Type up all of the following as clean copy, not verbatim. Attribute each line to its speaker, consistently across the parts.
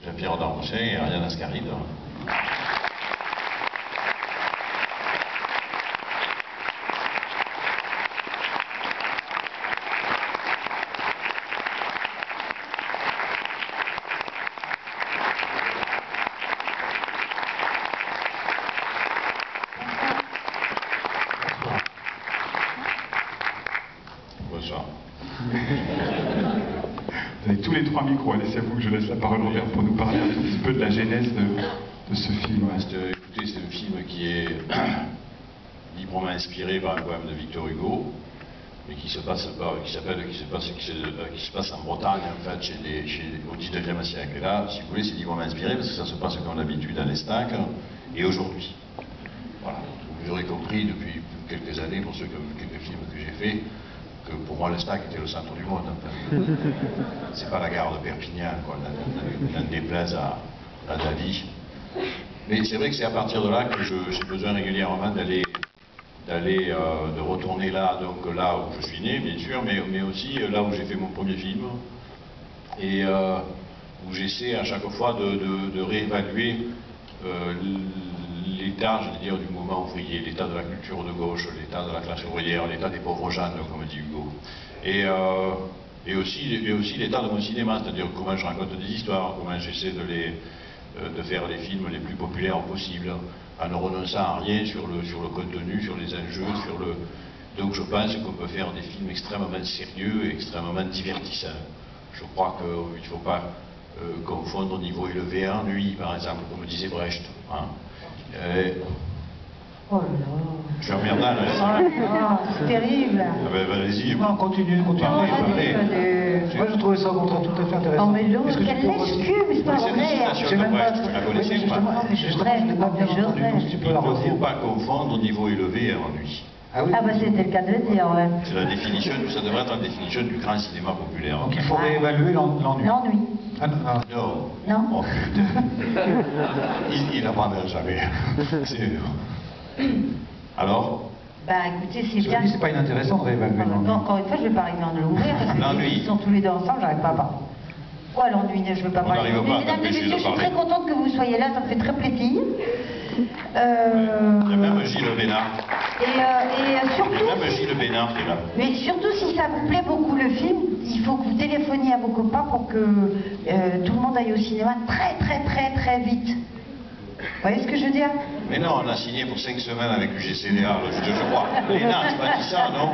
Speaker 1: Jean-Pierre Darmochet et Ariane Ascaride. Bonsoir.
Speaker 2: Vous avez tous les trois micros, allez, c'est à vous que je laisse la parole, Robert, pour nous parler un tout petit peu de la genèse de ce film.
Speaker 1: Écoutez, c'est un film qui est librement inspiré par un poème de Victor Hugo, mais qui se passe en Bretagne, en fait, au 19e siècle. Et là, si vous voulez, c'est librement inspiré parce que ça se passe comme d'habitude à l'Estac et aujourd'hui. Voilà. Vous aurez compris depuis quelques années, pour ceux qui ont vu quelques films que j'ai faits, que pour moi l'Estac était le centre du monde. C'est pas la gare de Perpignan, quoi, n'en déplaise à Dali. Mais c'est vrai que c'est à partir de là que j'ai besoin régulièrement de retourner là, donc là où je suis né, bien sûr, mais aussi là où j'ai fait mon premier film, et où j'essaie à chaque fois de réévaluer l'état, je veux dire, du mouvement ouvrier, l'état de la culture de gauche, l'état de la classe ouvrière, l'état des pauvres gens, comme dit Hugo. Et aussi l'état de mon cinéma, c'est-à-dire comment je raconte des histoires, comment j'essaie de faire les films les plus populaires possibles, en ne renonçant à rien sur le contenu, sur les enjeux, Donc je pense qu'on peut faire des films extrêmement sérieux et extrêmement divertissants. Je crois qu'il ne faut pas confondre niveau élevé et ennui, par exemple, comme disait Brecht. Hein.
Speaker 3: Oh là là.
Speaker 1: Je suis emmerdant là.
Speaker 3: C'est terrible.
Speaker 1: Ah ben, allez-y.
Speaker 4: Non, continue.
Speaker 3: Non,
Speaker 4: Moi, je trouvais ça au contraire tout à fait intéressant.
Speaker 3: Oh mais non, quelle excuse, c'est pas
Speaker 1: C'est une
Speaker 3: vrai.
Speaker 1: citation de Brecht, vous la connaissez ou pas?
Speaker 3: Mais je rêve,
Speaker 4: je n'ai pas bien entendu, donc si tu peux
Speaker 1: Il
Speaker 4: la
Speaker 1: ne
Speaker 4: redire.
Speaker 1: faut pas confondre niveau élevé et ennui.
Speaker 4: Ah oui.
Speaker 3: Ah bah c'était le cas de le dire, ouais.
Speaker 1: C'est la définition, ça devrait être la définition du grand cinéma populaire.
Speaker 4: Donc il faut réévaluer l'ennui.
Speaker 3: L'ennui.
Speaker 4: Ah, non, ah.
Speaker 1: Non.
Speaker 3: Non.
Speaker 1: Oh putain. Il n'apprendra jamais. Alors?
Speaker 3: Bah écoutez, c'est
Speaker 4: Je
Speaker 3: bien.
Speaker 4: dis, c'est pas inintéressant de réévaluer l'ennui.
Speaker 3: Encore une fois, je vais pas arriver à l'ouvrir parce que
Speaker 1: L'ennui.
Speaker 3: ils sont tous les deux ensemble, j'arrive pas à parler. Quoi l'ennui? Je veux pas
Speaker 1: On
Speaker 3: parler.
Speaker 1: n'arrive pas à
Speaker 3: Mesdames et
Speaker 1: t'empêcher
Speaker 3: messieurs,
Speaker 1: de
Speaker 3: je suis
Speaker 1: parler.
Speaker 3: très contente que vous soyez là, ça me fait très plaisir.
Speaker 1: Il y a même Gilles Bénard.
Speaker 3: Et surtout.
Speaker 1: Il y a même Gilles Bénard qui est là.
Speaker 3: Mais surtout, si ça vous plaît beaucoup le film, il faut que vous téléphoniez à vos copains pour que tout le monde aille au cinéma très vite. Vous voyez ce que je veux dire?
Speaker 1: Mais non, on a signé pour 5 semaines avec UGCDA, je crois. Léna, tu m'as dit ça, non?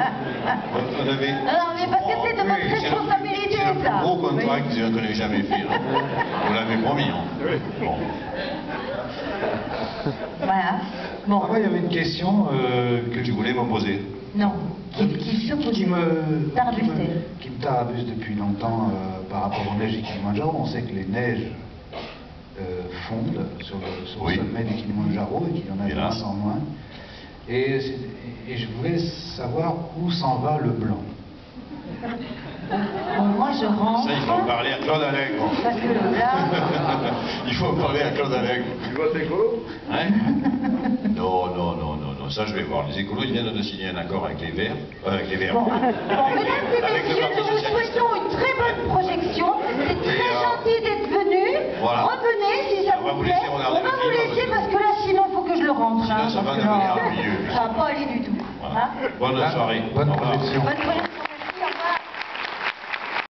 Speaker 1: On avait...
Speaker 3: Non, mais parce que c'est de votre responsabilité,
Speaker 1: c'est le plus
Speaker 3: ça.
Speaker 1: gros contrat qu'on ait jamais fait. Hein. Vous l'avez promis. Hein. Bon.
Speaker 3: Voilà. Bon.
Speaker 4: Ah ouais, il y avait une question
Speaker 1: Que tu voulais me poser.
Speaker 3: Non. Qui se pose.
Speaker 4: qui me
Speaker 3: Tarabustait.
Speaker 4: tarabuse depuis longtemps par rapport aux neiges du Kilimanjaro. On sait que les neiges fondent sur le
Speaker 1: Oui.
Speaker 4: sommet du Kilimanjaro et qu'il y en a de
Speaker 1: Hélas.
Speaker 4: moins en moins. Et je voulais savoir où s'en va le blanc.
Speaker 3: Bon, moi je rentre.
Speaker 1: Ça, il faut en parler à Claude Allègre.
Speaker 3: Parce que là.
Speaker 1: Il faut en parler à Claude Allègre.
Speaker 5: Tu votes écolo?
Speaker 1: Hein? Non. Ça, je vais voir. Les écolos, ils viennent de signer un accord avec les Verts. Avec les Verts.
Speaker 3: Bon, mesdames et
Speaker 1: Avec le
Speaker 3: messieurs,
Speaker 1: Parti
Speaker 3: nous vous
Speaker 1: Socialiste.
Speaker 3: souhaitons une très bonne projection. C'est très gentil d'être venus.
Speaker 1: Voilà.
Speaker 3: Revenez si ça
Speaker 1: On va
Speaker 3: vous
Speaker 1: vous
Speaker 3: plaît.
Speaker 1: laisser regarder
Speaker 3: On va
Speaker 1: le
Speaker 3: vous
Speaker 1: film,
Speaker 3: laisser
Speaker 1: parce
Speaker 3: parce que là, sinon, il faut que je le rentre.
Speaker 1: Sinon, ça va
Speaker 3: parce que
Speaker 1: devenir
Speaker 3: là,
Speaker 1: ennuyeux.
Speaker 3: ça va pas aller du tout.
Speaker 1: Voilà.
Speaker 3: Hein?
Speaker 1: Bonne soirée.
Speaker 4: Bonne
Speaker 1: Au revoir.
Speaker 4: projection.
Speaker 3: Bonne projection.